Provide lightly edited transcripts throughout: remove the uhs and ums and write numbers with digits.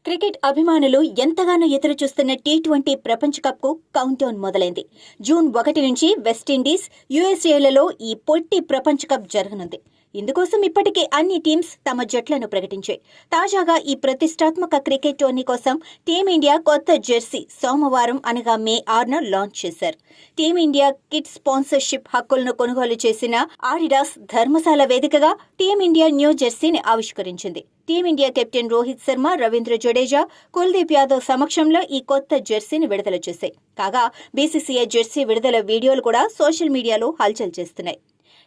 Cricket అభిమానులు ఎంతగానో ఎదురుచూస్తున్న టీ20 ప్రపంచ కప్కు కౌంటౌన్ మొదలైంది. జూన్ 1 నుంచి వెస్టిండీస్, యుఎస్ఏలలో ఈ పొట్టి ప్రపంచ కప్ జరగనుంది. ఇందుకోసం ఇప్పటికే అన్ని టీమ్స్ తమ జట్లను ప్రకటించాయి. తాజాగా ఈ ప్రతిష్టాత్మక క్రికెట్ టోర్నీ కోసం టీమిండియా కొత్త జెర్సీ సోమవారం అనగా మే 6న లాంచ్ చేశారు. టీమిండియా కిట్ స్పాన్సర్షిప్ హక్కులను కొనుగోలు చేసిన ఆడిడాస్ ధర్మశాల వేదికగా టీమిండియా న్యూ జెర్సీని ఆవిష్కరించింది. టీమిండియా కెప్టెన్ రోహిత్ శర్మ, రవీంద్ర జడేజా, కుల్దీప్ యాదవ్ సమక్షంలో ఈ కొత్త జెర్సీని విడుదల చేశాయి. కాగా బీసీసీఐ జెర్సీ విడుదల వీడియోలు కూడా సోషల్ మీడియాలో హల్చల్ చేస్తున్నాయి.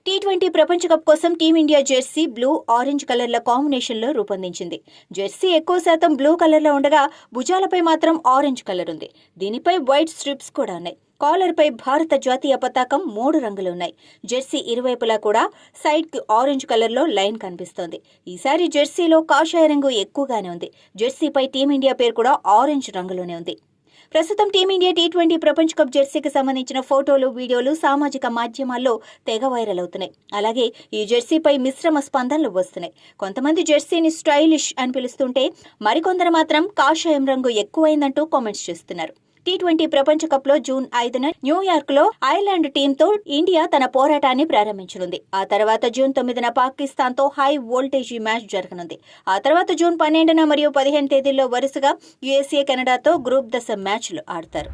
టీ20 ప్రపంచ కప్ కోసం టీమిండియా జెర్సీ బ్లూ, ఆరెంజ్ కలర్ల కాంబినేషన్లో రూపొందించింది. జెర్సీ ఎక్కువ శాతం బ్లూ కలర్లో ఉండగా భుజాలపై మాత్రం ఆరెంజ్ కలర్ ఉంది. దీనిపై వైట్ స్ట్రిప్స్ కూడా ఉన్నాయి. కాలర్పై భారత జాతీయ పతాకం 3 రంగులు ఉన్నాయి. జెర్సీ ఇరువైపులా కూడా సైడ్కి ఆరెంజ్ కలర్లో లైన్ కనిపిస్తోంది. ఈసారి జెర్సీలో కాషాయ రంగు ఎక్కువగానే ఉంది. జెర్సీపై టీమిండియా పేరు కూడా ఆరెంజ్ రంగులోనే ఉంది. ప్రస్తుతం టీమిండియా టీ20 ప్రపంచ కప్ జెర్సీకి సంబంధించిన ఫోటోలు, వీడియోలు సామాజిక మాధ్యమాల్లో తెగ వైరల్ అవుతున్నాయి. అలాగే ఈ జెర్సీపై మిశ్రమ స్పందనలు వస్తున్నాయి. కొంతమంది జెర్సీని స్టైలిష్ అని పిలుస్తుంటే మరికొందరు మాత్రం కాషాయం రంగు ఎక్కువైందంటూ కామెంట్స్ చేస్తున్నారు. టీ20 ప్రపంచ కప్ లో జూన్ 5న న్యూయార్క్ లో ఐర్లాండ్ టీంతో ఇండియా తన పోరాటాన్ని ప్రారంభించనుంది. ఆ తర్వాత జూన్ 9న పాకిస్తాన్ తో హై వోల్టేజీ మ్యాచ్ జరగనుంది. ఆ తర్వాత జూన్ 12న మరియు 15 తేదీల్లో వరుసగా యుఎస్ఏ, కెనడాతో గ్రూప్ దశ మ్యాచ్లు ఆడతారు.